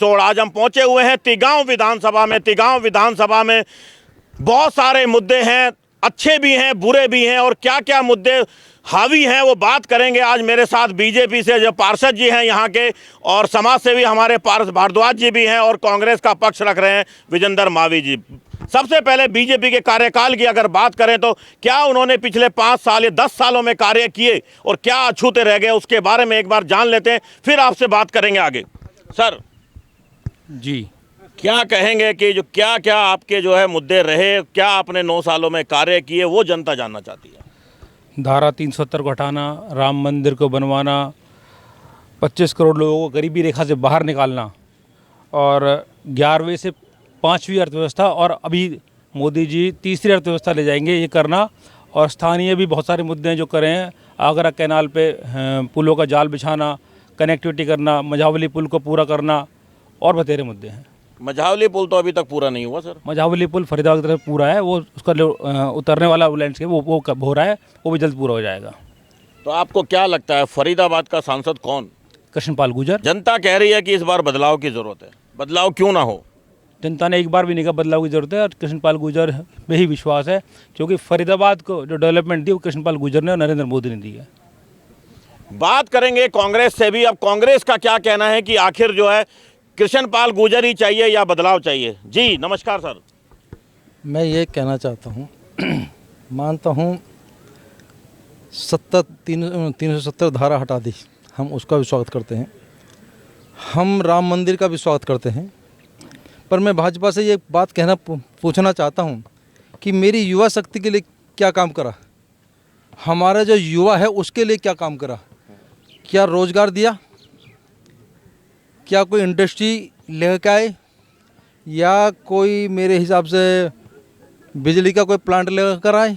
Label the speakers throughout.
Speaker 1: तोड़ आज हम पहुंचे हुए हैं तिगांव विधानसभा में। तिगांव विधानसभा में बहुत सारे मुद्दे हैं, अच्छे भी हैं, बुरे भी हैं, और क्या क्या मुद्दे हावी हैं वो बात करेंगे। आज मेरे साथ बीजेपी से जो पार्षद जी हैं यहाँ के, और समाज सेवी हमारे पारस भारद्वाज जी भी हैं, और कांग्रेस का पक्ष रख रहे हैं विजेंद्र मावी जी। सबसे पहले बीजेपी के कार्यकाल की अगर बात करें तो क्या उन्होंने पिछले 5 साल या 10 सालों में कार्य किए और क्या अछूते रह गए, उसके बारे में एक बार जान लेते हैं, फिर आपसे बात करेंगे आगे। सर
Speaker 2: जी,
Speaker 1: क्या कहेंगे कि जो क्या क्या आपके जो है मुद्दे रहे, क्या आपने 9 सालों में कार्य किए, वो जनता जानना चाहती है।
Speaker 2: धारा 370 को हटाना, राम मंदिर को बनवाना, 25 करोड़ लोगों को गरीबी रेखा से बाहर निकालना, और 11वें से 5वीं अर्थव्यवस्था, और अभी मोदी जी तीसरी अर्थव्यवस्था ले जाएंगे, ये करना। और स्थानीय भी बहुत सारे मुद्दे हैं जो करें हैं। आगरा कैनाल पे पुलों का जाल बिछाना, कनेक्टिविटी करना, मझावली पुल को पूरा करना, और बतेरे मुद्दे हैं।
Speaker 1: मझावली पुल तो अभी तक पूरा नहीं हुआ सर।
Speaker 2: मझावली पुल फरीदाबाद की तरफ पूरा है, वो उसका उतरने वाला लैंडस्केप वो कब हो रहा है, वो भी जल्द पूरा हो जाएगा।
Speaker 1: तो आपको क्या लगता है फरीदाबाद का सांसद कौन?
Speaker 2: कृष्णपाल गुर्जर।
Speaker 1: जनता कह रही है कि इस बार बदलाव की जरूरत है, बदलाव क्यों ना हो?
Speaker 2: जनता ने एक बार भी नहीं कहा बदलाव की जरूरत है, और कृष्णपाल गुर्जर पे ही विश्वास है, क्योंकि फरीदाबाद को जो डेवलपमेंट दी वो कृष्णपाल गुर्जर ने और नरेंद्र मोदी ने दी है।
Speaker 1: बात करेंगे कांग्रेस से भी। अब कांग्रेस का क्या कहना है कि आखिर जो है कृष्णपाल गुर्जर ही चाहिए या बदलाव चाहिए? जी नमस्कार सर।
Speaker 3: मैं ये कहना चाहता हूँ मानता हूँ 370 धारा हटा दी, हम उसका भी स्वागत करते हैं, हम राम मंदिर का भी स्वागत करते हैं। पर मैं भाजपा से ये बात पूछना चाहता हूँ कि मेरी युवा शक्ति के लिए क्या काम करा, हमारा जो युवा है उसके लिए क्या काम करा, क्या रोज़गार दिया, क्या कोई इंडस्ट्री लेकर आए, या कोई मेरे हिसाब से बिजली का कोई प्लांट लेकर आए,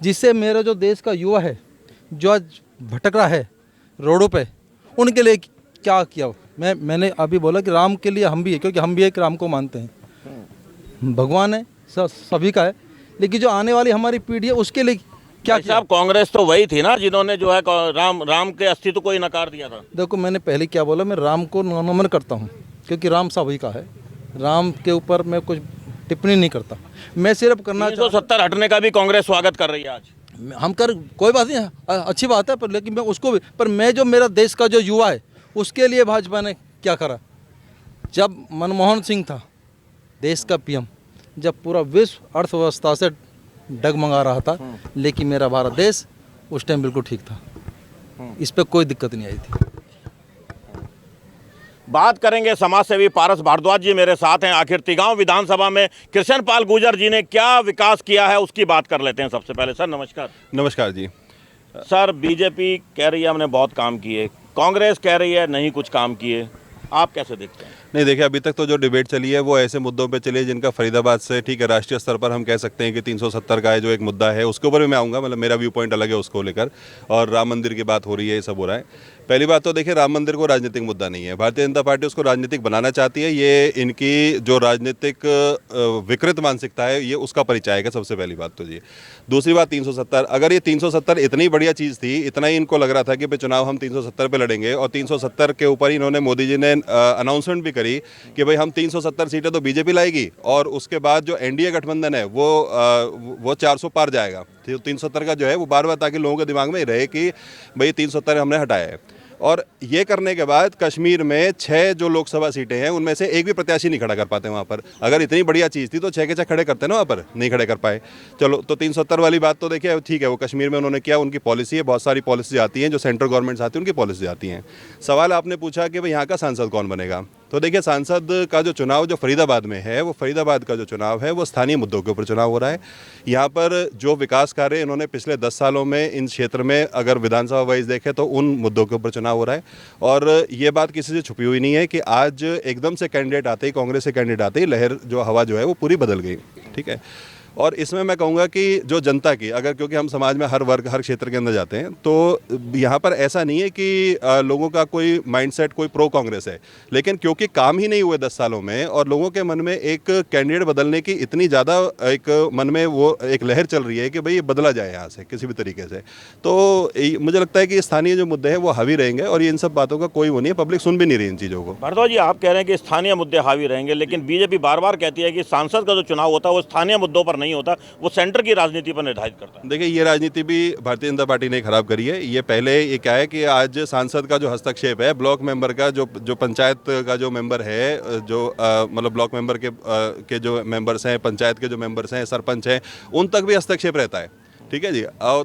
Speaker 3: जिससे मेरा जो देश का युवा है जो आज भटक रहा है रोडों पे, उनके लिए क्या किया। मैंने अभी बोला कि राम के लिए हम भी है, क्योंकि हम भी एक राम को मानते हैं, भगवान है सभी का है, लेकिन जो आने वाली हमारी पीढ़ी है उसके लिए क्या किया।
Speaker 1: कांग्रेस तो वही थी ना जिन्होंने जो है राम के अस्तित्व को ही नकार दिया था।
Speaker 3: देखो मैंने पहले क्या बोला, मैं राम को नमन करता हूँ, क्योंकि राम सभी का है, राम के ऊपर मैं कुछ टिप्पणी नहीं करता। मैं सिर्फ करना
Speaker 1: 370 हटने का भी कांग्रेस स्वागत कर रही है आज।
Speaker 3: हम कर कोई बात नहीं, अच्छी बात है, पर लेकिन मैं उसको भी, पर मैं जो मेरा देश का जो युवा है उसके लिए भाजपा ने क्या करा। जब मनमोहन सिंह था देश का पीएम, जब पूरा विश्व अर्थव्यवस्था से डगमगा रहा था, लेकिन मेरा भारत देश उस टाइम बिल्कुल ठीक था, इस पर कोई दिक्कत नहीं आई थी।
Speaker 1: बात करेंगे समाज सेवी पारस भारद्वाज जी मेरे साथ हैं। आखिर तिगांव विधानसभा में कृष्णपाल गुर्जर जी ने क्या विकास किया है उसकी बात कर लेते हैं सबसे पहले। सर नमस्कार।
Speaker 4: नमस्कार जी।
Speaker 1: सर बीजेपी कह रही है हमने बहुत काम किए, कांग्रेस कह रही है नहीं कुछ काम किए, आप कैसे देखते हैं?
Speaker 4: नहीं देखिए, अभी तक तो जो डिबेट चली है वो ऐसे मुद्दों पे चली है जिनका फरीदाबाद से, ठीक है, राष्ट्रीय स्तर पर हम कह सकते हैं कि 370 का है जो एक मुद्दा है, उसके ऊपर भी मैं आऊँगा, मतलब मेरा व्यू पॉइंट अलग है उसको लेकर, और राम मंदिर की बात हो रही है, ये सब हो रहा है। पहली बात तो देखिए, राम मंदिर को राजनीतिक मुद्दा नहीं है, भारतीय जनता पार्टी उसको राजनीतिक बनाना चाहती है, ये इनकी जो राजनीतिक विकृत मानसिकता है ये उसका परिचायक है, सबसे पहली बात तो ये। दूसरी बात 370, अगर ये 370 इतनी बढ़िया चीज़ थी, इतना ही इनको लग रहा था कि भाई चुनाव हम 370 पे लड़ेंगे, और 370 के ऊपर इन्होंने मोदी जी ने अनाउंसमेंट भी करी कि भाई हम 370 सीटें तो बीजेपी लाएगी, और उसके बाद जो एनडीए गठबंधन है वो 400 पार जाएगा। 370 का जो है वो बार बार, ताकि लोगों के दिमाग में रहे कि भाई 370 हमने हटाया है। और ये करने के बाद कश्मीर में 6 जो लोकसभा सीटें हैं उनमें से एक भी प्रत्याशी नहीं खड़ा कर पाते वहाँ पर। अगर इतनी बढ़िया चीज़ थी तो 6 के 6 खड़े करते ना, वहाँ पर नहीं खड़े कर पाए। चलो, तो 370 वाली बात तो देखिए ठीक है, वो कश्मीर में उन्होंने किया, उनकी पॉलिसी है, बहुत सारी पॉलिसी आती हैं जो सेंट्रल गवर्नमेंट आती है, उनकी पॉलिसी आती हैं। सवाल आपने पूछा कि भाई यहाँ का सांसद कौन बनेगा, तो देखिए सांसद का जो चुनाव जो फरीदाबाद में है, वो फरीदाबाद का जो चुनाव है वो स्थानीय मुद्दों के ऊपर चुनाव हो रहा है। यहाँ पर जो विकास कार्य इन्होंने पिछले 10 सालों में इन क्षेत्र में अगर विधानसभा वाइज देखें तो उन मुद्दों के ऊपर चुनाव हो रहा है। और ये बात किसी से छुपी हुई नहीं है कि आज एकदम से कैंडिडेट आते ही, कांग्रेस से कैंडिडेट आते ही लहर जो हवा जो है वो पूरी बदल गई, ठीक है। और इसमें मैं कहूँगा कि जो जनता की, अगर क्योंकि हम समाज में हर वर्ग हर क्षेत्र के अंदर जाते हैं, तो यहाँ पर ऐसा नहीं है कि लोगों का कोई माइंडसेट कोई प्रो कांग्रेस है, लेकिन क्योंकि काम ही नहीं हुए 10 सालों में और लोगों के मन में एक कैंडिडेट बदलने की इतनी ज़्यादा एक मन में वो एक लहर चल रही है कि भाई ये बदला जाए यहाँ से किसी भी तरीके से, तो मुझे लगता है कि स्थानीय जो मुद्दे हैं वो हावी रहेंगे और ये इन सब बातों का कोई वो नहीं है, पब्लिक सुन भी नहीं रही इन चीज़ों को।
Speaker 1: भारद्वाज जी, आप कह रहे हैं कि स्थानीय मुद्दे हावी रहेंगे, लेकिन बीजेपी बार बार कहती है कि सांसद का जो चुनाव होता है वो स्थानीय मुद्दों पर नहीं होता, वो सेंटर की राजनीति पर निर्धारित करता है।
Speaker 4: देखिए, ये राजनीति भी भारतीय जनता पार्टी ने खराब करी है। ये पहले ये क्या है कि आज सांसद का जो हस्तक्षेप है, ब्लॉक मेंबर का जो पंचायत का जो मेंबर है, जो मतलब ब्लॉक मेंबर के जो मेंबर्स हैं, पंचायत के जो मेंबर्स हैं, सरपंच हैं, उन तक भी हस्तक्षेप रहता है। ठीक है जी।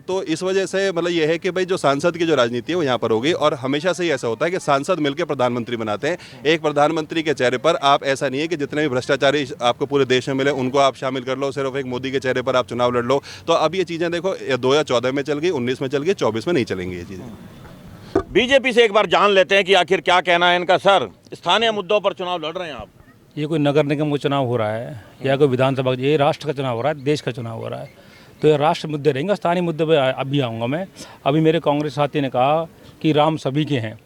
Speaker 4: तो इस वजह से मतलब ये है कि भाई जो सांसद की जो राजनीति है वो यहाँ पर होगी, और हमेशा से ही ऐसा होता है कि सांसद मिलकर प्रधानमंत्री बनाते हैं। एक प्रधानमंत्री के चेहरे पर आप, ऐसा नहीं है कि जितने भी भ्रष्टाचारी आपको पूरे देश में मिले उनको आप शामिल कर लो, सिर्फ एक मोदी के चेहरे पर आप चुनाव लड़ लो। तो अब ये चीज़ें देखो 2014 में चल गई, 19 में चल गई, 24 में नहीं चलेंगी ये चीज़ें।
Speaker 1: बीजेपी से एक बार जान लेते हैं कि आखिर क्या कहना है इनका। सर, स्थानीय मुद्दों पर चुनाव लड़ रहे हैं आप?
Speaker 2: ये कोई नगर निगम का चुनाव हो रहा है या कोई विधानसभा, ये राष्ट्र का चुनाव हो रहा है, देश का चुनाव हो रहा है, तो ये राष्ट्र मुद्दे रहेंगे। स्थानीय मुद्दे पे अभी आऊँगा मैं। अभी मेरे कांग्रेस साथी ने कहा कि राम सभी के हैं।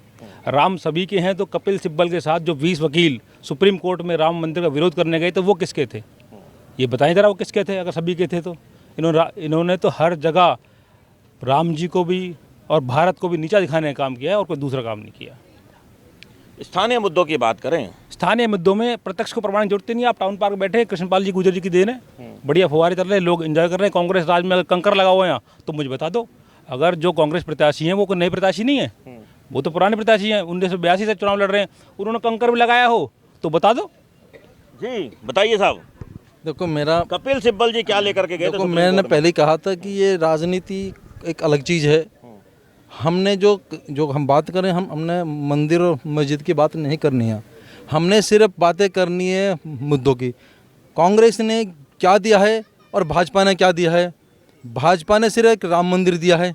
Speaker 2: राम सभी के हैं तो कपिल सिब्बल के साथ जो 20 वकील सुप्रीम कोर्ट में राम मंदिर का विरोध करने गए तो वो किसके थे? ये बताएं जरा, वो किसके थे अगर सभी के थे तो? इन्होंने तो हर जगह राम जी को भी और भारत को भी नीचा दिखाने का काम किया है और कोई दूसरा काम नहीं किया।
Speaker 1: स्थानीय मुद्दों की बात करें,
Speaker 2: स्थानीय मुद्दों में प्रत्यक्ष को प्रमाण जोड़ते नहीं। आप टाउन पार्क बैठे, कृष्णपाल जी गुर्जर जी की देन है, बढ़िया फुहारे चल रहे हैं, लोग एंजॉय कर रहे हैं। कांग्रेस राज में अगर कंकर लगा हुआ है यहाँ तो मुझे बता दो। अगर जो कांग्रेस प्रत्याशी हैं वो कोई नए प्रत्याशी नहीं है, वो तो पुराने प्रत्याशी हैं, 1982 से चुनाव लड़ रहे हैं, उन्होंने कंकर भी लगाया हो तो बता दो।
Speaker 1: जी बताइए साहब।
Speaker 3: देखो, मेरा
Speaker 1: कपिल सिब्बल जी क्या लेकर के गए थे?
Speaker 3: देखो, मैंने पहले ही कहा था कि ये राजनीति एक अलग चीज़ है। हमने जो हम बात करें, हमने मंदिर और मस्जिद की बात नहीं करनी है, हमने सिर्फ बातें करनी है मुद्दों की। कांग्रेस ने क्या दिया है और भाजपा ने क्या दिया है? भाजपा ने सिर्फ एक राम मंदिर दिया है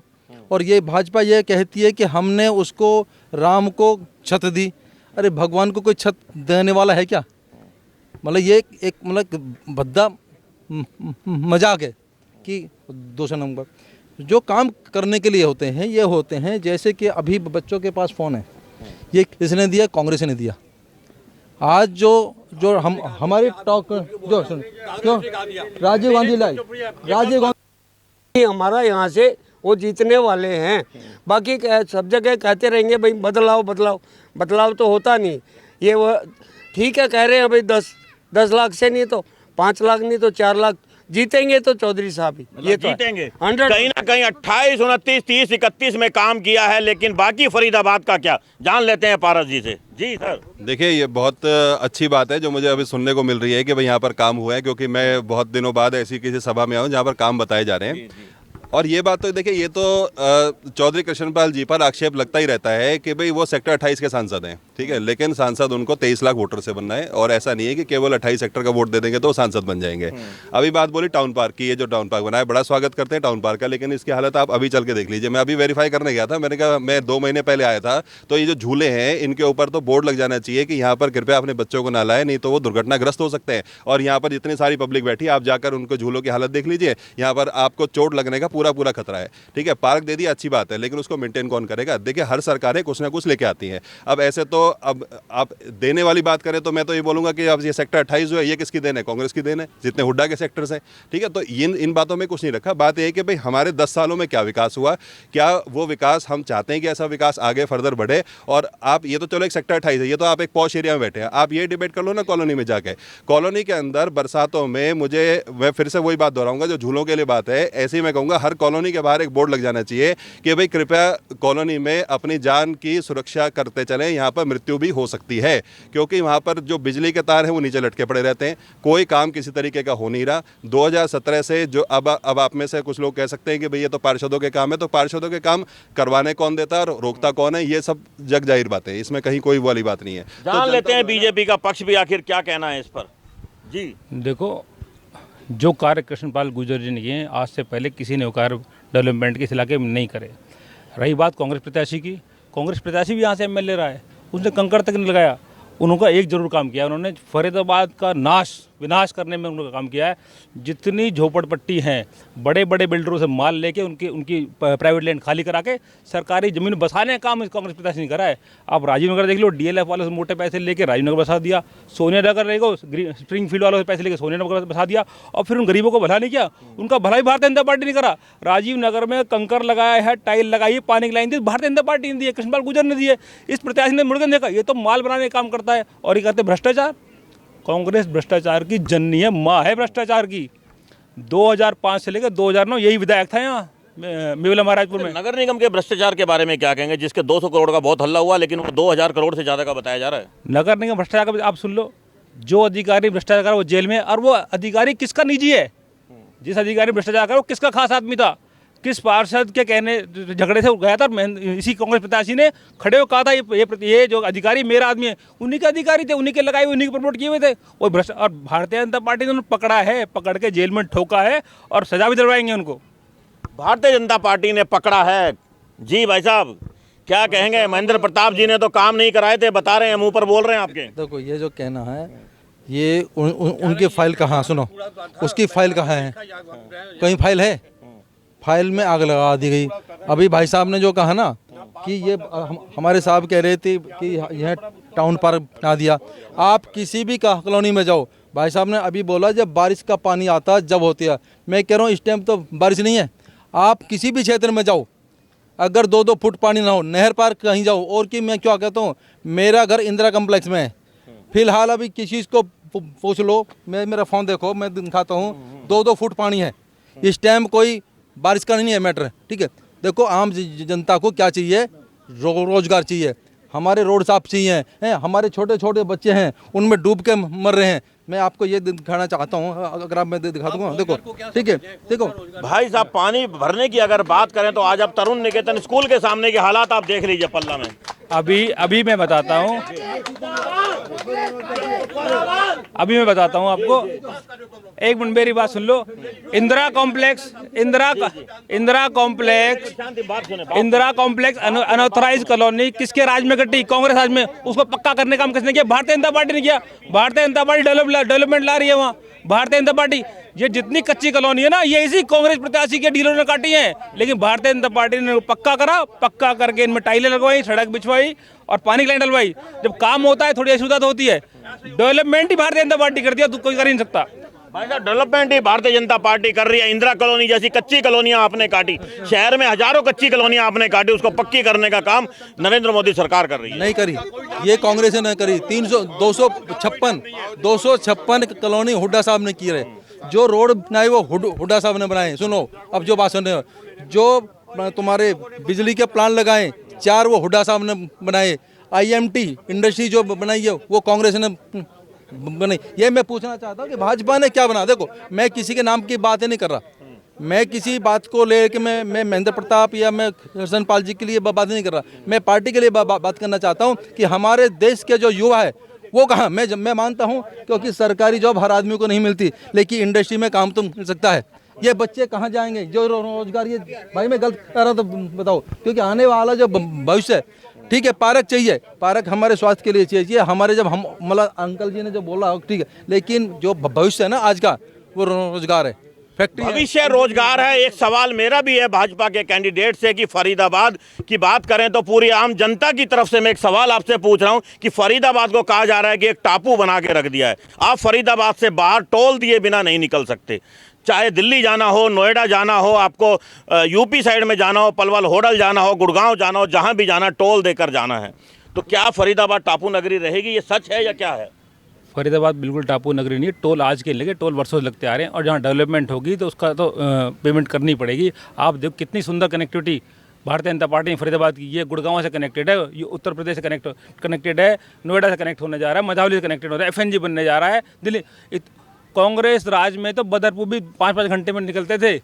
Speaker 3: और ये भाजपा ये कहती है कि हमने उसको राम को छत दी। अरे भगवान को कोई छत देने वाला है क्या? मतलब ये एक मतलब भद्दा मजाक है कि दूसरा नंबर जो काम करने के लिए होते हैं, ये होते हैं जैसे कि अभी बच्चों के पास फ़ोन है, ये किसने दिया? कांग्रेस ने दिया। आज जो हम हमारी टॉक जो सुन क्यों राजीव गांधी लाई, राजीव गांधी
Speaker 5: हमारा यहाँ से वो जीतने वाले हैं। बाकी सब जगह कहते रहेंगे भाई बदलाव बदलाव, बदलाव तो होता नहीं। ये वो ठीक है कह रहे हैं भाई 10 लाख से नहीं तो 5 लाख नहीं तो 4 लाख जीतेंगे तो चौधरी साहब ही ये तो
Speaker 1: जीतेंगे।
Speaker 5: 100
Speaker 1: कहीं ना कहीं 28, 29, 30, 31 में काम किया है, लेकिन बाकी फरीदाबाद का क्या, जान लेते हैं पारस जी से। जी सर।
Speaker 4: देखिए, ये बहुत अच्छी बात है जो मुझे अभी सुनने को मिल रही है कि भाई यहाँ पर काम हुआ है, क्योंकि मैं बहुत दिनों बाद ऐसी किसी सभा में आऊँ जहाँ पर काम बताए जा रहे हैं। और ये बात तो देखिए, ये तो चौधरी कृष्णपाल जी पर आक्षेप लगता ही रहता है कि भाई वो सेक्टर 28 के सांसद हैं, ठीक है, लेकिन सांसद उनको 23 लाख वोटर से बनना है, और ऐसा नहीं है कि केवल 28 सेक्टर का वोट दे देंगे तो वो सांसद बन जाएंगे। अभी बात बोली टाउन पार्क की, ये जो टाउन पार्क बना है, बड़ा स्वागत करते हैं टाउन पार्क का, लेकिन इसकी हालत आप अभी चल के देख लीजिए। मैं अभी वेरीफाई करने गया था, मैंने कहा मैं 2 महीने पहले आया था, तो ये जो झूले हैं इनके ऊपर तो बोर्ड लग जाना चाहिए कि यहाँ पर कृपया अपने बच्चों को ना लाए, नहीं तो वो दुर्घटनाग्रस्त हो सकते हैं। और यहाँ पर जितनी सारी पब्लिक बैठी, आप जाकर उनको झूलों की हालत देख लीजिए, यहाँ पर आपको चोट लगने का पूरा खतरा है। ठीक है, पार्क दे दिया अच्छी बात है, लेकिन उसको मेंटेन कौन करेगा? देखिए, हर सरकारें कुछ ना कुछ लेके आती हैं। अब ऐसे तो अब आप देने वाली बात करें तो मैं तो ये बोलूंगा कि अब ये सेक्टर 28 जो है ये किसकी देन है? कांग्रेस की देन है, जितने हुड्डा के सेक्टर्स हैं। ठीक है, तो इन बातों में कुछ नहीं रखा। बात यह है कि भाई हमारे 10 सालों में क्या विकास हुआ, क्या वो विकास हम चाहते हैं कि ऐसा विकास आगे फर्दर बढ़े? और आप ये तो चलो एक सेक्टर 28 है, ये तो आप एक पॉश एरिया में बैठे हैं, आप ये डिबेट कर लो ना कॉलोनी में जाके। कॉलोनी के अंदर बरसातों में मैं फिर से वही बात दोहराऊंगा जो झूलों के लिए बात है, ऐसे ही मैं कहूँगा हर कॉलोनी के बाहर एक बोर्ड लग जाना चाहिए कि भाई कृपया कॉलोनी में अपनी जान की सुरक्षा करते चलें, यहाँ पर मृत्यु भी हो सकती है, क्योंकि वहाँ पर जो बिजली के तार हैं वो नीचे लटके पड़े रहते हैं, कोई काम किसी तरीके का हो नहीं रहा। 2017 से जो अब आप में से कुछ लोग कह सकते हैं कि भाई ये तो पार्षदों के काम है, तो पार्षदों के काम करवाने कौन देता है और रोकता कौन है? ये सब जग जाहिर बात है, इसमें कहीं कोई वाली बात नहीं है।
Speaker 1: जान लेते हैं बीजेपी का पक्ष भी आखिर क्या कहना है इस पर। जी
Speaker 2: देखो, जो कार्य कृष्णपाल गुर्जर जी ने किए हैं, आज से पहले किसी ने वो कार्य डेवलपमेंट के इस इलाके में नहीं करे। रही बात कांग्रेस प्रत्याशी की, कांग्रेस प्रत्याशी भी यहाँ से एमएलए रहा है, उसने कंकड़ तक नहीं लगाया। उनका एक जरूर काम किया, उन्होंने फरीदाबाद का विनाश करने में उनका काम किया है। जितनी झोपड़पट्टी हैं, बड़े बड़े बिल्डरों से माल लेके उनकी प्राइवेट लैंड खाली करा के सरकारी ज़मीन बसाने का काम इस कांग्रेस प्रत्याशी ने करा है। आप राजीव नगर देख लो, डीएलएफ वालों से मोटे पैसे लेके राजीव नगर बसा दिया, सोनिया नगर रहेगा स्प्रिंग फील्ड वालों से पैसे लेके सोनिया नगर बसा दिया, और फिर उन गरीबों को भला नहीं किया। उनका भला ही भारतीय जनता पार्टी ने करा। राजीव नगर में कंकर लगाया है, टाइल लगाई है, पानी की लाइन दी, भारतीय जनता पार्टी ने दी है, कृष्णपाल गुर्जर ने दी है। इस प्रत्याशी ने मुड़कर देखा, ये तो माल बनाने का काम करता है और ये करते भ्रष्टाचार। कांग्रेस भ्रष्टाचार की जननी है, माँ है भ्रष्टाचार की। 2005 से लेकर 2009 यही विधायक था यहाँ मेवला महाराजपुर में।
Speaker 1: नगर निगम के भ्रष्टाचार के बारे में क्या कहेंगे, जिसके 200 करोड़ का बहुत हल्ला हुआ, लेकिन वो 2000 करोड़ से ज़्यादा का बताया जा रहा है।
Speaker 2: नगर निगम भ्रष्टाचार का आप सुन लो, जो अधिकारी भ्रष्टाचार करा वो जेल में, और वो अधिकारी किसका निजी है? जिस अधिकारी भ्रष्टाचार करा वो किसका खास आदमी था? किस पार्षद के कहने झगड़े से गया था? इसी कांग्रेस प्रत्याशी ने खड़े हो कहा था ये जो अधिकारी मेरा आदमी है। उन्हीं के अधिकारी थे, उन्हीं के लगाए हुए, उन्हीं के प्रमोट किए हुए थे। और भारतीय जनता पार्टी ने उन्हें पकड़ा है, पकड़ के जेल में ठोका है और सजा भी दिलवाएंगे उनको।
Speaker 1: भारतीय जनता पार्टी ने पकड़ा है। जी भाई साहब, क्या कहेंगे? महेंद्र प्रताप जी ने तो काम नहीं कराए थे, बता रहे हैं, मुंह पर बोल रहे हैं आपके।
Speaker 3: देखो, ये जो कहना है, ये उनकी फाइल कहाँ, सुनो, उसकी फाइल कहाँ है? कहीं फाइल है? फाइल में आग लगा दी गई। अभी भाई साहब ने जो कहा ना कि ये हमारे साहब कह रहे थे कि यह टाउन पार्क बना दिया। आप किसी भी कॉलोनी में जाओ, भाई साहब ने अभी बोला जब बारिश का पानी आता जब होती है। मैं कह रहा हूँ इस टाइम तो बारिश नहीं है। आप किसी भी क्षेत्र में जाओ, अगर 2-2 फुट पानी ना हो, नहर पार्क कहीं जाओ, और कि मैं क्या कहता हूँ, मेरा घर इंदिरा कम्प्लेक्स में है। फिलहाल अभी किसी को पूछ लो, मैं मेरा फ़ोन देखो, मैं दिखाता हूँ, 2-2 फुट पानी है। इस टाइम कोई बारिश का नहीं है मैटर, ठीक है। देखो, आम जनता को क्या चाहिए? रोजगार चाहिए, हमारे रोड साफ चाहिए हैं, हमारे छोटे छोटे बच्चे हैं उनमें डूब के मर रहे हैं। मैं आपको ये दिखाना चाहता हूँ, अगर आप मैं दिखा दूँगा, देखो, ठीक है। देखो
Speaker 1: भाई साहब, पानी भरने की अगर बात करें तो आज आप तरुण निकेतन स्कूल के सामने के हालात आप देख लीजिए पल्ला में।
Speaker 2: अभी मैं बताता हूँ, आपको। एक मिनट मेरी बात सुन लो। इंदिरा कॉम्प्लेक्स अनऑथराइज कॉलोनी किसके राज में कटी? कांग्रेस राज में। उसको पक्का करने का काम किसने किया? भारतीय जनता पार्टी ने किया। भारतीय जनता पार्टी डेवलपमेंट ला रही है वहाँ, भारतीय जनता पार्टी। ये जितनी कच्ची कॉलोनी है ना, ये इसी कांग्रेस प्रत्याशी के डीलरों ने काटी है। लेकिन भारतीय जनता पार्टी ने पक्का करा, पक्का करके इनमें टाइलें लगवाई, सड़क बिछवाई और पानी की लाइन डलवाई। जब काम होता है थोड़ी असुविधा तो होती है। डेवलपमेंट ही भारतीय जनता पार्टी करती है, तो कोई कर ही नहीं सकता।
Speaker 1: भाई साहब, डेवलपमेंट ही भारतीय जनता पार्टी कर रही है। इंदिरा कॉलोनी जैसी कच्ची कॉलोनियां आपने काटी, शहर में हजारों कच्ची कॉलोनियां आपने काटी, उसको पक्की करने का काम नरेंद्र मोदी सरकार कर रही है।
Speaker 3: नहीं करी, ये कांग्रेस ने करी। 256 कॉलोनी हुड्डा साहब ने की रहे। जो रोड बनाए वो हुड्डा साहब ने बनाए। सुनो, अब जो बात सुन रहे हो, जो तुम्हारे बिजली के प्लांट लगाए 4 वो हुड्डा साहब ने बनाए। IMT इंडस्ट्री जो बनाई है वो कांग्रेस ने बनाई। ये मैं पूछना चाहता हूँ कि भाजपा ने क्या बना? देखो, मैं किसी के नाम की बातें नहीं कर रहा, मैं किसी बात को लेकर मैं महेंद्र प्रताप या मैं कृष्ण पाल जी के लिए बात नहीं कर रहा। मैं पार्टी के लिए बात करना चाहता हूँ कि हमारे देश के जो युवा है वो कहाँ? मैं मानता हूँ क्योंकि सरकारी जॉब हर आदमी को नहीं मिलती, लेकिन इंडस्ट्री में काम तो मिल सकता है। ये बच्चे कहाँ जाएंगे जो रोजगार? ये भाई मैं गलत कर रहा तो बताओ, क्योंकि आने वाला जो भविष्य है, ठीक है, पार्क चाहिए, पार्क हमारे स्वास्थ्य के लिए चाहिए, हमारे जब हम मतलब अंकल जी ने जो बोला ठीक है, लेकिन जो भविष्य है ना आज का, वो रोजगार है, फैक्ट्री
Speaker 1: भविष्य रोजगार है। एक सवाल मेरा भी है भाजपा के कैंडिडेट से कि फरीदाबाद की बात करें तो पूरी आम जनता की तरफ से मैं एक सवाल आपसे पूछ रहा हूं कि फरीदाबाद को कहा जा रहा है कि एक टापू बना के रख दिया है। आप फरीदाबाद से बाहर टोल दिए बिना नहीं निकल सकते, चाहे दिल्ली जाना हो, नोएडा जाना हो, आपको यूपी साइड में जाना हो, पलवल होडल जाना हो, गुड़गांव जाना हो, जहां भी जाना टोल देकर जाना है। तो क्या फरीदाबाद टापू नगरी रहेगी? ये सच है या क्या है?
Speaker 2: फरीदाबाद बिल्कुल टापू नगरी नहीं है। टोल आज के लगे, टोल वर्षों से लगते आ रहे हैं, और जहाँ डेवलपमेंट होगी तो उसका तो पेमेंट करनी पड़ेगी। आप देखो कितनी सुंदर कनेक्टिविटी भारतीय जनता पार्टी फरीदाबाद की। ये गुड़गांव से कनेक्टेड है, ये उत्तर प्रदेश से कनेक्टेड है, नोएडा से कनेक्ट होने जा रहा है, मझौली से कनेक्टेड हो रहा है, FNG बनने जा रहा है। दिल्ली कांग्रेस राज में तो बदरपुर भी 5-5 घंटे में निकलते थे,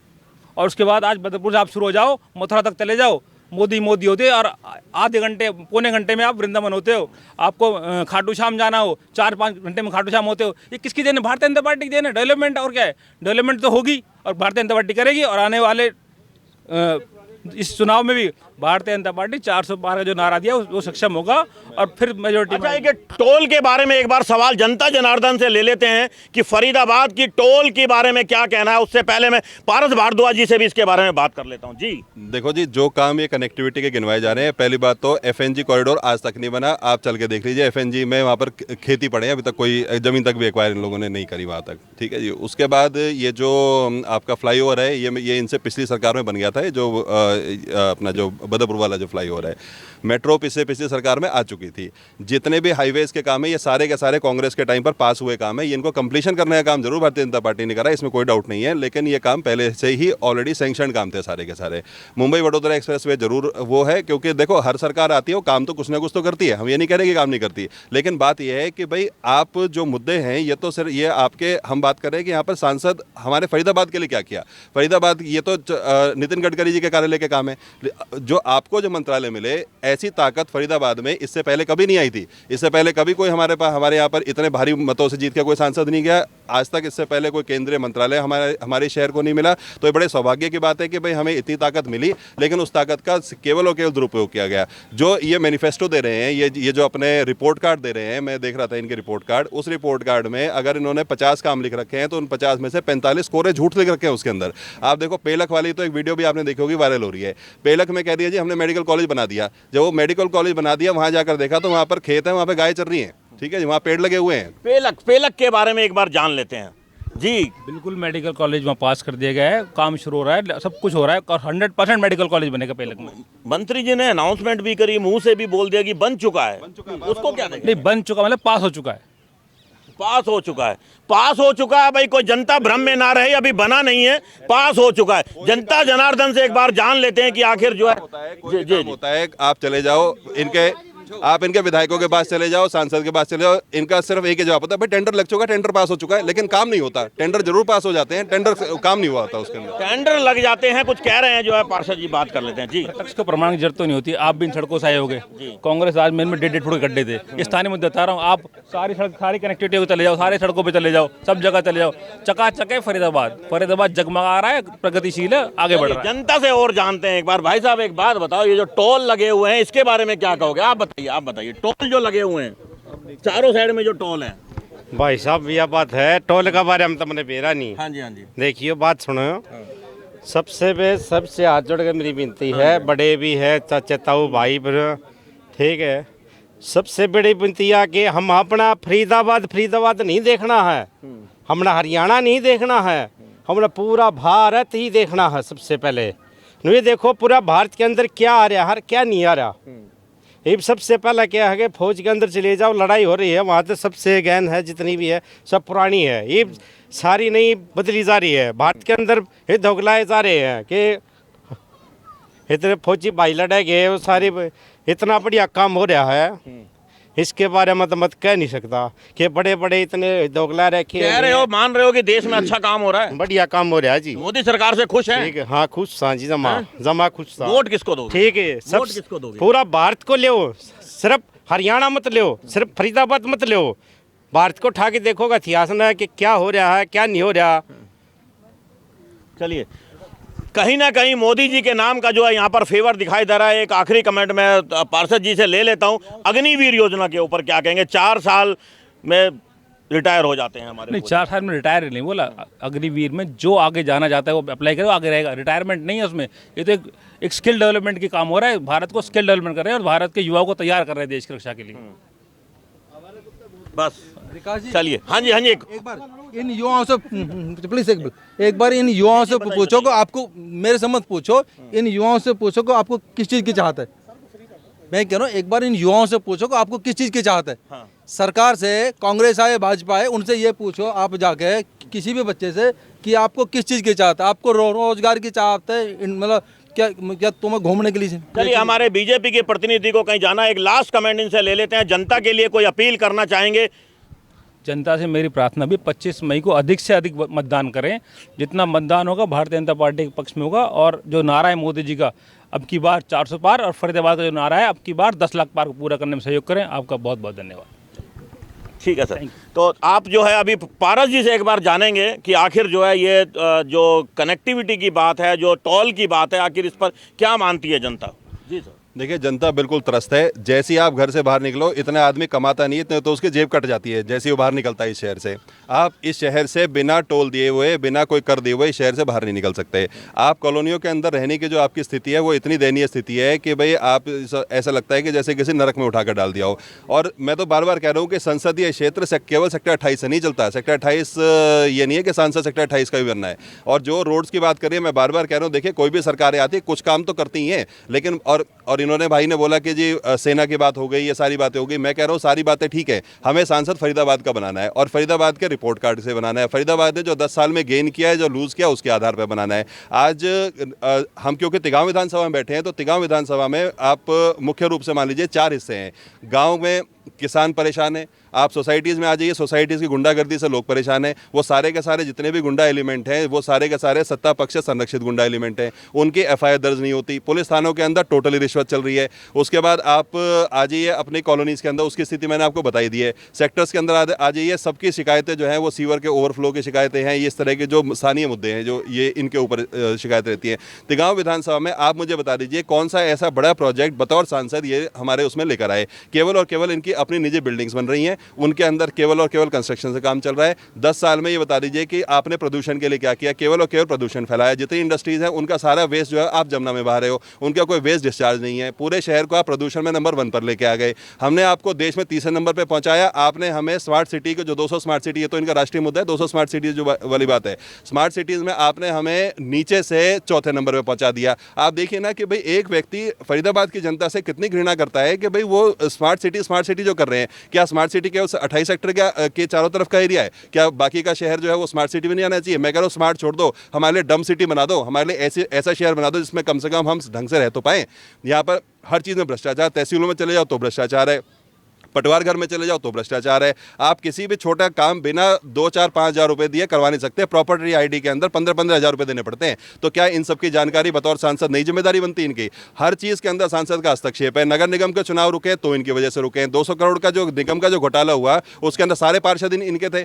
Speaker 2: और उसके बाद आज बदरपुर से आप शुरू हो जाओ, मथुरा तक चले जाओ, मोदी होते, और आधे घंटे पौने घंटे में आप वृंदावन होते हो। आपको खाटू श्याम जाना हो, 4-5 घंटे में खाटू श्याम होते हो। ये किसकी देन है? भारतीय जनता पार्टी की देन है। डेवलपमेंट और क्या है? डेवलपमेंट तो होगी और भारतीय जनता पार्टी करेगी, और आने वाले इस चुनाव में भी भारतीय जनता पार्टी 400 पार का जो नारा दिया वो सक्षम होगा और फिर मेजोरिटी
Speaker 1: अच्छा, ये टोल के बारे में एक बार सवाल जनता जनार्दन से ले लेते हैं कि फरीदाबाद की टोल के बारे में क्या कहना है। उससे पहले मैं पारस भारद्वाज जी से भी इसके बारे में बात कर लेता हूं। जी
Speaker 4: देखो जी, जो काम ये कनेक्टिविटी के गिनवाए जा रहे हैं, पहली बात तो एफएनजी कॉरिडोर आज तक नहीं बना। आप चल के देख लीजिए, एफएनजी में वहाँ पर खेती पड़े हैं, अभी तक कोई ज़मीन तक भी एक्वायर इन लोगों ने नहीं करी वहाँ तक। ठीक है जी। उसके बाद ये जो आपका फ्लाईओवर है, ये इनसे पिछली सरकार में बन गया था, जो अपना जो बदरपुर वाला जो फ्लाईओवर है। मेट्रो पिछली सरकार में आ चुकी थी। जितने भी हाईवेज के काम है, ये सारे के सारे कांग्रेस के टाइम पर पास हुए काम है। ये इनको कंप्लीशन करने का काम जरूर भारतीय जनता पार्टी ने करा, इसमें कोई डाउट नहीं है, लेकिन ये काम पहले से ही ऑलरेडी सैंक्शन काम थे सारे के सारे। मुंबई वडोदरा एक्सप्रेसवे जरूर वो है, क्योंकि देखो हर सरकार आती है, वो काम तो कुछ ना कुछ तो करती है, हम ये नहीं कह रहे कि काम नहीं करती, लेकिन बात यह है कि भाई आप जो मुद्दे हैं, ये तो सिर्फ ये आपके, हम बात कर रहे हैं कि यहाँ पर सांसद हमारे फरीदाबाद के लिए क्या किया। फरीदाबाद ये तो नितिन गडकरी जी के कार्यालय के काम है। जो आपको जो मंत्रालय मिले, ऐसी ताकत फरीदाबाद में इससे पहले कभी नहीं आई थी। इससे पहले कभी कोई हमारे यहाँ पर इतने भारी मतों से जीत के कोई सांसद नहीं गया आज तक। इससे पहले कोई केंद्रीय मंत्रालय हमारे शहर को नहीं मिला। तो ये बड़े सौभाग्य की बात है कि भाई हमें इतनी ताकत मिली, लेकिन उस ताकत का केवल और केवल दुरुपयोग किया गया। जो ये मैनिफेस्टो दे रहे हैं, ये जो अपने रिपोर्ट कार्ड दे रहे हैं, मैं देख रहा था इनके रिपोर्ट कार्ड, उस रिपोर्ट कार्ड में अगर इन्होंने 50 काम लिख रखे हैं तो उन 50 में से 45 कोरे झूठ लिख रखे हैं उसके अंदर। आप देखो, पेलक वाली तो एक वीडियो भी आपने देखी होगी, वायरल हो रही है। पेलक में कह दिया जी हमने मेडिकल कॉलेज बना दिया। जब वो मेडिकल कॉलेज बना दिया, वहाँ जाकर देखा तो वहाँ पर खेत है, वहाँ पर गाय चल रही है। ठीक है जी, वहाँ पेड़ लगे हुए हैं।
Speaker 1: पेलक के बारे में एक बार जान लेते हैं। जी
Speaker 2: बिल्कुल मेडिकल कॉलेज वहाँ पास कर दिया गया है, काम शुरू हो रहा है, सब कुछ हो रहा है और 100% मेडिकल कॉलेज बनेगा पेलक में।
Speaker 1: मंत्री जी ने अनाउंसमेंट भी करी, मुंह से भी बोल दिया कि बन चुका है। उसको क्या देखें?
Speaker 2: नहीं, बन चुका मतलब पास हो चुका है।
Speaker 1: पास हो चुका है, पास हो चुका है। भाई कोई जनता भ्रम में ना रहे, अभी बना नहीं है, पास हो चुका है। जनता जनार्दन से एक बार जान लेते हैं कि आखिर जो है
Speaker 4: होता है, आप चले जाओ आप इनके विधायकों के पास चले जाओ, सांसद के पास चले जाओ, इनका सिर्फ एक ही जवाब होता है, भाई टेंडर लग चुका है, टेंडर पास हो चुका है, लेकिन काम नहीं होता। टेंडर जरूर पास हो जाते हैं, टेंडर काम नहीं हुआ होता उसके अंदर।
Speaker 1: टेंडर लग जाते हैं, कुछ कह रहे हैं जो है पार्षद जी, बात कर लेते हैं। जी
Speaker 2: प्रत्यक्ष को प्रमाण की जरूरत तो नहीं होती। आप भी इन सड़कों से आए होगे, कांग्रेस आज में 1.5 फुट के गड्ढे थे। स्थानीय मुद्दा बता रहा हूँ, आप सारी सड़क, सारी कनेक्टिविटी को चले जाओ, सारे सड़कों पर चले जाओ, सब जगह चले जाओ, चकाचक है फरीदाबाद जगमगा रहा है, प्रगतिशील है, आगे बढ़ रहा है।
Speaker 1: जनता से और जानते हैं एक बार। भाई साहब एक बात बताओ, ये जो टोल लगे हुए हैं इसके बारे में क्या कहोगे? आप बताइए टोल जो लगे हुए हैं चारों साइड में जो टोल है।
Speaker 6: भाई साहब यह बात है, टोल का बारे में तो मैंने बेरा नहीं।
Speaker 1: हाँ जी, हाँ जी।
Speaker 6: देखिए बात सुनो, सबसे हाथ जोड़ के मेरी विनती है, बड़े भी है, चाचे ताऊ भाई बहन, ठीक है, सबसे बड़ी विनती है कि हम अपना फरीदाबाद नहीं देखना है, हमने हरियाणा नहीं देखना है, हमने पूरा भारत ही देखना है। सबसे पहले ये देखो पूरा भारत के अंदर क्या आ रहा है, क्या नहीं आ रहा। ये सबसे पहला क्या है कि फौज के अंदर चले जाओ, लड़ाई हो रही है वहाँ तो सबसे गैन है, जितनी भी है सब पुरानी है, ये सारी नहीं बदली जा रही है। भारत के अंदर ये धोखलाए जा रहे हैं कि इतने फौजी भाई लड़े गए, वो सारी इतना बढ़िया काम हो रहा है, इसके बारे में तो मत कह नहीं सकता कि बड़े बड़े इतने दोगला रखे।
Speaker 1: कह रहे हो, मान रहे हो कि देश में अच्छा काम हो रहा है,
Speaker 6: बढ़िया काम हो रहा है जी।
Speaker 1: मोदी सरकार से खुश है?
Speaker 6: ठीक है, हाँ खुश था जी, जमा खुश था।
Speaker 1: वोट किसको दोगे?
Speaker 6: ठीक है, सब
Speaker 1: वोट किसको दोगे?
Speaker 6: पूरा भारत को ले, सिर्फ हरियाणा मत ले, सिर्फ फरीदाबाद मत ले, भारत को उठा के देखोगा इतिहास में कि क्या हो रहा है, क्या नहीं हो रहा।
Speaker 1: चलिए, कहीं ना कहीं मोदी जी के नाम का जो है यहाँ पर फेवर दिखाई दे रहा है। एक आखिरी कमेंट मैं पार्षद जी से ले लेता हूँ, अग्निवीर योजना के ऊपर क्या कहेंगे? 4 साल में रिटायर हो जाते हैं हमारे।
Speaker 2: नहीं, 4 साल में रिटायर नहीं बोला, अग्निवीर में जो आगे जाना चाहता है वो अप्लाई करे, वो आगे रहेगा, रिटायरमेंट नहीं है उसमें। ये तो एक स्किल डेवलपमेंट की काम हो रहा है, भारत को स्किल डेवलपमेंट कर रहे हैं और भारत के युवाओं को तैयार कर रहे हैं देश की रक्षा के लिए।
Speaker 1: बस
Speaker 3: विकास जी,
Speaker 1: चलिए, हाँ जी, हाँ जी।
Speaker 3: एक बार इन युवाओं से प्लीज एक बार इन युवाओं से पूछो को, आपको मेरे से मत पूछो, इन युवाओं से पूछो को आपको किस चीज़ की चाहत है। मैं कह रहा हूँ एक बार इन युवाओं से पूछो को आपको किस चीज़ की चाहत है।
Speaker 1: हाँ।
Speaker 3: सरकार से, कांग्रेस आए भाजपा आए, उनसे ये पूछो आप जाके किसी भी बच्चे से कि आपको किस चीज़ की चाहत है, आपको रोजगार की चाहत है, मतलब क्या तुम्हें घूमने के लिए।
Speaker 1: चलिए, हमारे बीजेपी के प्रतिनिधि को कहीं जाना, एक लास्ट कमेंट इनसे ले लेते हैं। जनता के लिए कोई अपील करना चाहेंगे?
Speaker 2: जनता से मेरी प्रार्थना भी 25 मई को अधिक से अधिक मतदान करें। जितना मतदान होगा भारतीय जनता पार्टी के पक्ष में होगा। और जो नारा है मोदी जी का, अब की बार 400 पार, और फरीदाबाद का जो नारा है अब की बार 10 लाख पार को पूरा करने में सहयोग करें। आपका बहुत बहुत धन्यवाद।
Speaker 1: ठीक है सर। तो आप जो है अभी पारस जी से एक बार जानेंगे कि आखिर जो है ये जो कनेक्टिविटी की बात है, जो टोल की बात है, आखिर इस पर क्या मानती है जनता? जी सर।
Speaker 4: देखिए, जनता बिल्कुल त्रस्त है। जैसे ही आप घर से बाहर निकलो, इतने आदमी कमाता नहीं, इतने तो उसकी जेब कट जाती है जैसे ही वो बाहर निकलता है इस शहर से। आप इस शहर से बिना टोल दिए हुए, बिना कोई कर दिए हुए इस शहर से बाहर नहीं निकल सकते। आप कॉलोनियों के अंदर रहने की जो आपकी स्थिति है वो इतनी दयनीय स्थिति है कि भाई आप ऐसा लगता है कि जैसे किसी नरक में उठाकर डाल दिया हो। और मैं तो बार बार कह रहा हूँ कि संसदीय क्षेत्र से केवल सेक्टर 28 से नहीं चलता है। सेक्टर 28 ये नहीं है कि सांसद सेक्टर 28 का भी बनना है। और जो रोड्स की बात करिए, मैं बार बार कह रहा हूँ, देखिए कोई भी सरकारें आती है कुछ काम तो करती ही हैं, लेकिन और इन्होंने भाई ने बोला कि जी सेना की बात हो गई, ये सारी बातें हो गई। मैं कह रहा हूँ सारी बातें ठीक है, हमें सांसद फरीदाबाद का बनाना है और फरीदाबाद के रिपोर्ट कार्ड से बनाना है। फरीदाबाद ने जो 10 साल में गेन किया है, जो लूज़ किया, उसके आधार पर बनाना है। आज हम क्योंकि तिगांव विधानसभा में बैठे हैं, तो तिगांव विधानसभा में आप मुख्य रूप से मान लीजिए 4 हिस्से हैं। गाँव में किसान परेशान है, आप सोसाइटीज़ में आ जाइए, सोसाइटीज़ की गुंडागर्दी से लोग परेशान हैं। वो सारे के सारे जितने भी गुंडा एलिमेंट हैं, वो सारे के सारे सत्ता पक्ष से संरक्षित गुंडा एलिमेंट हैं। उनकी एफआईआर दर्ज नहीं होती, पुलिस थानों के अंदर टोटली रिश्वत चल रही है। उसके बाद आप आ जाइए अपनी कॉलोनीज़ के अंदर, उसकी स्थिति मैंने आपको बताई दी है। सेक्टर्स के अंदर आ जाइए, सबकी शिकायतें जो हैं वो सीवर के ओवरफ्लो की शिकायतें हैं। ये इस तरह के जो स्थानीय मुद्दे हैं, जो ये इनके ऊपर शिकायत रहती हैं। तिगांव विधानसभा में आप मुझे बता दीजिए कौन सा ऐसा बड़ा प्रोजेक्ट बतौर सांसद ये हमारे उसमें लेकर आए। केवल और केवल इनकी अपनी निजी बिल्डिंग्स बन रही हैं, उनके अंदर केवल और केवल कंस्ट्रक्शन से काम चल रहा है। 10 साल में ये बता दीजिए कि आपने प्रदूषण के लिए क्या किया? केवल और केवल प्रदूषण फैलाया। जितनी इंडस्ट्रीज हैं उनका सारा वेस्ट जो है आप जमुना में बहा रहे हो, उनका कोई वेस्ट डिस्चार्ज नहीं है। पूरे शहर को आप प्रदूषण में नंबर 1 पर लेके आ गए। हमने आपको देश में 3रे नंबर पर पहुंचाया। आपने हमें स्मार्ट सिटी को, जो 200 स्मार्ट सिटी है, तो इनका राष्ट्रीय मुद्दा है 200 स्मार्ट सिटीज जो वाली बात है, स्मार्ट सिटीज में आपने हमें नीचे से 4थे नंबर पर पहुंचा दिया। आप देखिए ना कि भाई एक व्यक्ति फरीदाबाद की जनता से कितनी घृणा करता है कि भाई वो स्मार्ट सिटी जो कर रहे हैं, क्या स्मार्ट सिटी के 28 सेक्टर के चारों तरफ का एरिया है? क्या बाकी का शहर जो है वो स्मार्ट सिटी में नहीं आना चाहिए? मैं कह रहा हूँ स्मार्ट छोड़ दो, हमारे लिए डम सिटी बना दो, हमारे लिए ऐसा शहर बना दो जिसमें कम से कम हम ढंग से रह तो पाएं। यहाँ पर हर चीज़ में भ्रष्टाचार, तहसीलों में चले जाओ तो भ्रष्टाचार है, पटवार घर में चले जाओ तो भ्रष्टाचार है। आप किसी भी छोटा काम बिना 2, 4, 5 हज़ार रुपये दिए करवा नहीं सकते। प्रॉपर्टी आईडी के अंदर 15-15 हज़ार रुपये देने पड़ते हैं। तो क्या इन सबकी जानकारी बतौर सांसद नहीं जिम्मेदारी बनती इनकी? हर चीज़ के अंदर सांसद का हस्तक्षेप है। नगर निगम के चुनाव रुके तो इनकी वजह से रुके हैं। 200 करोड़ का जो निगम का जो घोटाला हुआ, उसके अंदर सारे पार्षद इनके थे।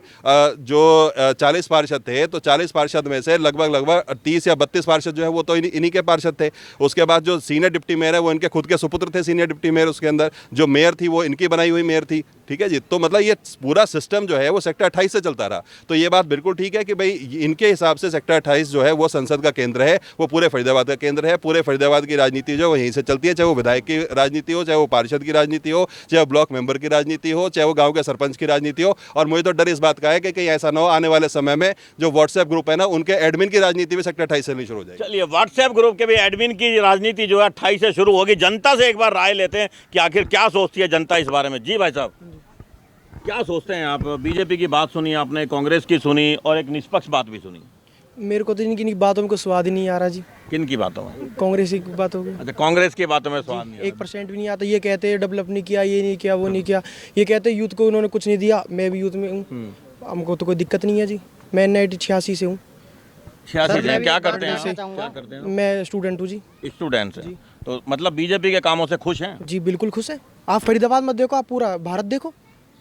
Speaker 4: जो 40 पार्षद थे, तो 40 पार्षद में से लगभग 30 या 32 पार्षद जो है वो तो इन्हीं के पार्षद थे। उसके बाद जो सीनियर डिप्टी मेयर है वो इनके खुद के सुपुत्र थे, सीनियर डिप्टी मेयर। उसके अंदर जो मेयर थी वो इनकी बनाई हुई मेयर थी। ठीक है जी। तो मतलब ये पूरा सिस्टम जो है वो सेक्टर 28 से चलता रहा। तो ये बात बिल्कुल ठीक है कि भाई इनके हिसाब से सेक्टर 28 जो है वो संसद का केंद्र है, वो पूरे फरीदाबाद का केंद्र है। पूरे फरीदाबाद की राजनीति जो वहीं से चलती है, चाहे वो विधायक की राजनीति हो, चाहे वो पार्षद की राजनीति हो, चाहे वो ब्लॉक मेंबर की राजनीति हो, चाहे वो गाँव के सरपंच की राजनीति हो। और मुझे तो डर इस बात का है कि कहीं ऐसा ना हो आने वाले समय में जो व्हाट्सएप ग्रुप है ना, उनके एडमिन की राजनीति भी सेक्टर 28 से नहीं शुरू हो जाएगी।
Speaker 1: चलिए, व्हाट्सएप ग्रुप के भी एडमिन की राजनीति जो है 28 से शुरू होगी। जनता से एक बार राय लेते हैं कि आखिर क्या सोचती है जनता इस बारे में। जी भाई साहब, क्या सोचते हैं आप? बीजेपी की बात सुनी आपने, कांग्रेस की सुनी और एक निष्पक्ष बात भी सुनी।
Speaker 7: मेरे को तो इनकी बातों में कोई स्वाद ही नहीं आ रहा जी।
Speaker 1: किन की बातों में?
Speaker 7: कांग्रेस की बातों में।
Speaker 1: अच्छा, कांग्रेस की बातों में स्वाद नहीं?
Speaker 7: 1% भी नहीं आता। ये कहते हैं डेवलप नहीं किया, ये नहीं किया, वो नहीं किया। ये कहते हैं यूथ को उन्होंने कुछ नहीं दिया। मैं भी यूथ में हूँ, हमको तो कोई दिक्कत नहीं है जी। मैं 1986 से हूँ।
Speaker 1: 86 से क्या करते हैं? क्या करते हैं?
Speaker 7: मैं स्टूडेंट हूँ जी।
Speaker 1: स्टूडेंट हैं। तो मतलब बीजेपी के कामों से खुश हैं?
Speaker 7: जी बिल्कुल खुश है। आप फरीदाबाद मत देखो, आप पूरा भारत देखो,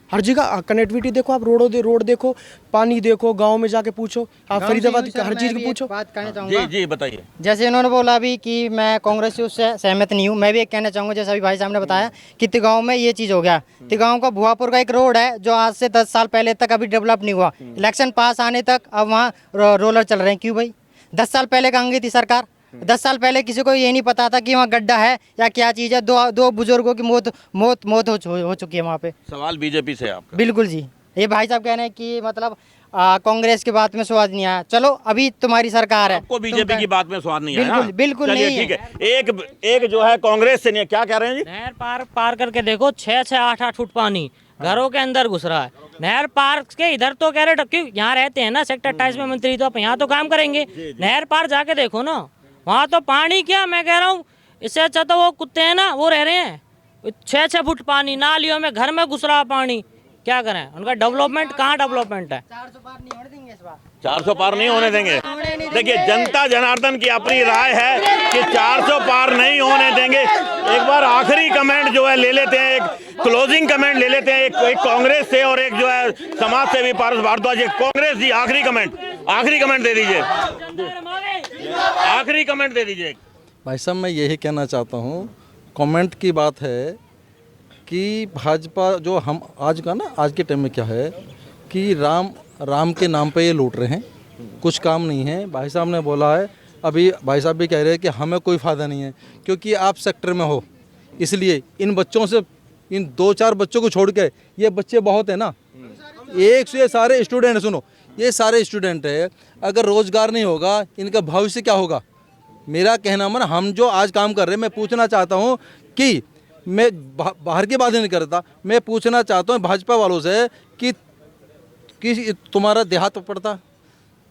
Speaker 7: हर जगह कनेक्टिविटी देखो, आप रोड देखो, पानी देखो, गांव में जाके पूछो, आप फरीदाबाद की हर चीज़ को पूछो।
Speaker 8: बात कहना चाहूँगा।
Speaker 1: जी बताइए।
Speaker 8: जैसे इन्होंने बोला अभी कि मैं कांग्रेस से उससे सहमत नहीं हूँ, मैं भी एक कहना चाहूँगा जैसे अभी भाई साहब ने बताया कि तिगांव में ये चीज़ हो गया। तिगांव का भुआपुर का एक रोड है जो आज से 10 साल पहले तक अभी डेवलप नहीं हुआ। इलेक्शन पास आने तक अब वहाँ रोलर चल रहे हैं। क्यों भाई? 10 साल पहले कहाँ गई थी सरकार? 10 साल पहले किसी को ये नहीं पता था कि वहाँ गड्ढा है या क्या चीज़ है। दो बुजुर्गों की मौत हो चुकी है वहाँ पे।
Speaker 1: सवाल बीजेपी से आपका?
Speaker 8: बिल्कुल जी। ये भाई साहब कह रहे हैं कि मतलब कांग्रेस की बात में स्वाद नहीं आया। चलो अभी तुम्हारी सरकार है,
Speaker 1: आपको बीजेपी की बात में स्वाद नहीं आया?
Speaker 8: बिल्कुल नहीं।
Speaker 1: ठीक है। एक जो है कांग्रेस से नहीं, क्या कह रहे हैं जी?
Speaker 9: नहर पार करके देखो, 6-6, 8-8 फुट पानी घरों के अंदर घुस रहा है। नहर पार के इधर तो कह रहे क्यों यहाँ रहते हैं ना सेक्टर 28 में मंत्री, तो आप यहाँ तो काम करेंगे। नहर पार जाके देखो ना, वहाँ तो पानी क्या, मैं कह रहा हूँ इससे अच्छा तो वो कुत्ते हैं ना वो रह रहे हैं। 6-6 फुट पानी नालियों में, घर में घुस रहा पानी। क्या करें? उनका डेवलपमेंट कहाँ डेवलपमेंट है?
Speaker 8: 400 पार नहीं होने देंगे इस बार।
Speaker 1: 400 पार नहीं होने देंगे। देखिए, जनता जनार्दन की अपनी राय है कि 400 पार नहीं होने देंगे। एक बार आखिरी कमेंट जो है ले लेते हैं, एक क्लोजिंग कमेंट ले लेते हैं, एक कांग्रेस से और एक जो है समाज सेवी पारस भारद्वाज। कांग्रेस जी, आखिरी कमेंट दे दीजिए। आखिरी कमेंट दे दीजिए।
Speaker 3: भाई साहब, मैं यही कहना चाहता हूँ कमेंट की बात है कि भाजपा जो हम आज के टाइम में क्या है कि राम के नाम पे ये लूट रहे हैं, कुछ काम नहीं है। भाई साहब ने बोला है, अभी भाई साहब भी कह रहे हैं कि हमें कोई फ़ायदा नहीं है क्योंकि आप सेक्टर में हो, इसलिए इन बच्चों से, इन 2-4 बच्चों को छोड़ के, ये बच्चे बहुत है ना, एक से ये सारे स्टूडेंट, सुनो ये सारे स्टूडेंट है, अगर रोज़गार नहीं होगा इनका भविष्य क्या होगा। मेरा कहना मन, हम जो आज काम कर रहे हैं, मैं पूछना चाहता हूँ कि मैं बाहर की बात नहीं करता, मैं पूछना चाहता हूँ भाजपा वालों से कि तुम्हारा देहात पड़ता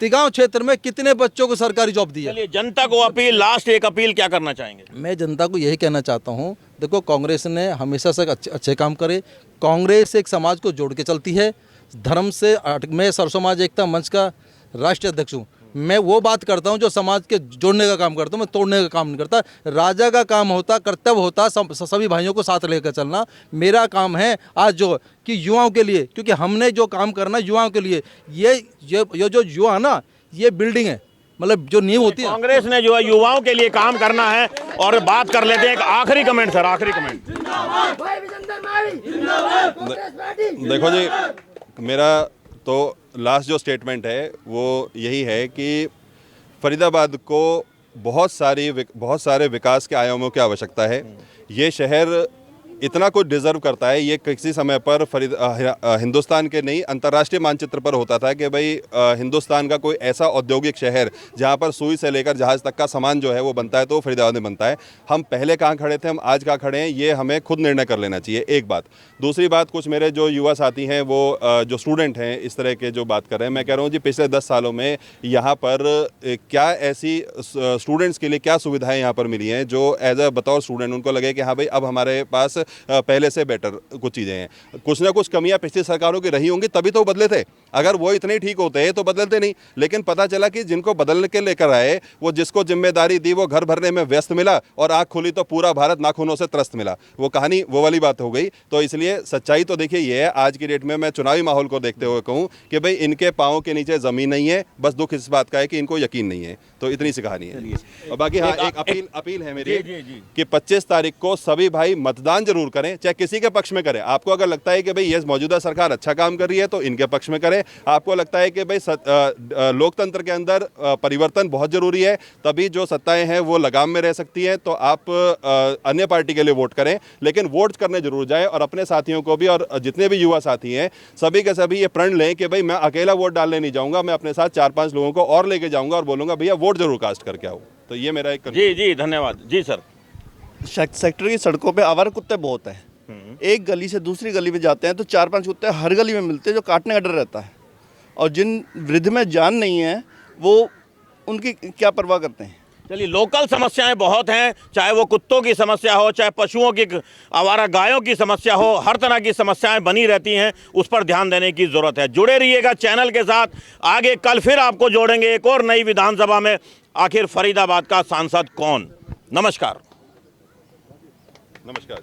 Speaker 3: तिगांव क्षेत्र में कितने बच्चों को सरकारी जॉब दी है।
Speaker 1: चलिए जनता को अपील, लास्ट एक अपील क्या करना चाहेंगे? मैं
Speaker 3: जनता को यही कहना चाहता हूँ, देखो कांग्रेस ने हमेशा से अच्छे काम करे, कांग्रेस एक समाज को जोड़ के चलती है, धर्म से। मैं सर्व समाज एकता मंच का राष्ट्रीय अध्यक्ष हूँ, मैं वो बात करता हूँ जो समाज के जोड़ने का काम करता हूँ, मैं तोड़ने का काम नहीं करता। राजा का काम होता, कर्तव्य होता सभी भाइयों को साथ लेकर चलना। मेरा काम है आज जो कि युवाओं के लिए, क्योंकि हमने जो काम करना युवाओं के लिए, ये जो युवा ना, ये बिल्डिंग है, मतलब जो नींव होती है।
Speaker 1: कांग्रेस ने जो है युवाओं के लिए काम करना है। और बात कर लेते हैं एक आखिरी कमेंट सर, आखिरी कमेंट।
Speaker 4: देखो जी, मेरा तो लास्ट जो स्टेटमेंट है वो यही है कि फरीदाबाद को बहुत सारे विकास के आयामों की आवश्यकता है। ये शहर इतना कुछ डिज़र्व करता है। ये किसी समय पर हिंदुस्तान के नहीं, अंतर्राष्ट्रीय मानचित्र पर होता था कि भाई हिंदुस्तान का कोई ऐसा औद्योगिक शहर जहाँ पर सुई से लेकर जहाज़ तक का सामान जो है वो बनता है, तो फरीदाबाद में बनता है। हम पहले कहाँ खड़े थे, हम आज कहाँ खड़े हैं, ये हमें खुद निर्णय कर लेना चाहिए, एक बात। दूसरी बात, कुछ मेरे जो युवा साथी हैं, वो जो स्टूडेंट हैं, इस तरह के जो बात कर रहे हैं, मैं कह रहा हूँ जी पिछले 10 सालों में यहाँ पर क्या ऐसी स्टूडेंट्स के लिए क्या सुविधाएँ यहाँ पर मिली हैं जो एज अ बतौर स्टूडेंट उनको लगे कि हाँ भाई अब हमारे पास पहले से बेटर कुछ चीज़ें हैं। कुछ ना कुछ कमियां पिछली सरकारों की रही होंगी, तभी तो बदले थे। अगर वो इतने ठीक होते तो बदलते नहीं। लेकिन पता चला कि जिनको बदलने के लेकर आए, वो जिसको जिम्मेदारी दी वो घर भरने में व्यस्त मिला, और आँख खुली तो पूरा भारत नाखूनों से त्रस्त मिला। वो कहानी वो वाली बात हो गई। तो इसलिए सच्चाई तो देखिए ये है, आज की डेट में मैं चुनावी माहौल को देखते हुए कहूँ कि भाई इनके पाँव के नीचे ज़मीन नहीं है। बस दुख इस बात का है कि इनको यकीन नहीं है। तो इतनी सी कहानी है। और बाकी हाँ, एक अपील है मेरी कि 25 तारीख को सभी भाई मतदान जरूर करें, चाहे किसी के पक्ष में करें। आपको अगर लगता है कि भाई ये मौजूदा सरकार अच्छा काम कर रही है तो इनके पक्ष में करें। आपको लगता है कि भाई लोकतंत्र के अंदर परिवर्तन बहुत जरूरी है, तभी जो सत्ताएं हैं वो लगाम में रह सकती हैं, तो आप अन्य पार्टी के लिए वोट करें। लेकिन वोट करने जरूर जाएं, और अपने साथियों को भी, और जितने भी युवा साथी हैं सभी के सभी ये प्रण लें कि भाई मैं अकेला वोट डालने नहीं जाऊंगा, मैं अपने साथ 4-5 लोगों को और लेके जाऊंगा और बोलूंगा भैया वोट जरूर कास्ट करके आओ। तो ये मेरा एक
Speaker 1: जी धन्यवाद जी सर।
Speaker 10: सेक्टर की सड़कों पे आवारा कुत्ते बहुत हैं। एक गली से दूसरी गली में जाते हैं तो 4-5 कुत्ते हर गली में मिलते हैं जो काटने का डर रहता है। और जिन वृद्ध में जान नहीं है वो उनकी क्या परवाह करते हैं।
Speaker 1: चलिए, लोकल समस्याएं बहुत हैं, चाहे वो कुत्तों की समस्या हो, चाहे पशुओं की, आवारा गायों की समस्या हो, हर तरह की समस्याएं बनी रहती हैं। उस पर ध्यान देने की ज़रूरत है। जुड़े रहिएगा चैनल के साथ। आगे कल फिर आपको जोड़ेंगे एक और नई विधानसभा में। आखिर फरीदाबाद का सांसद कौन? नमस्कार।
Speaker 4: नमस्कार।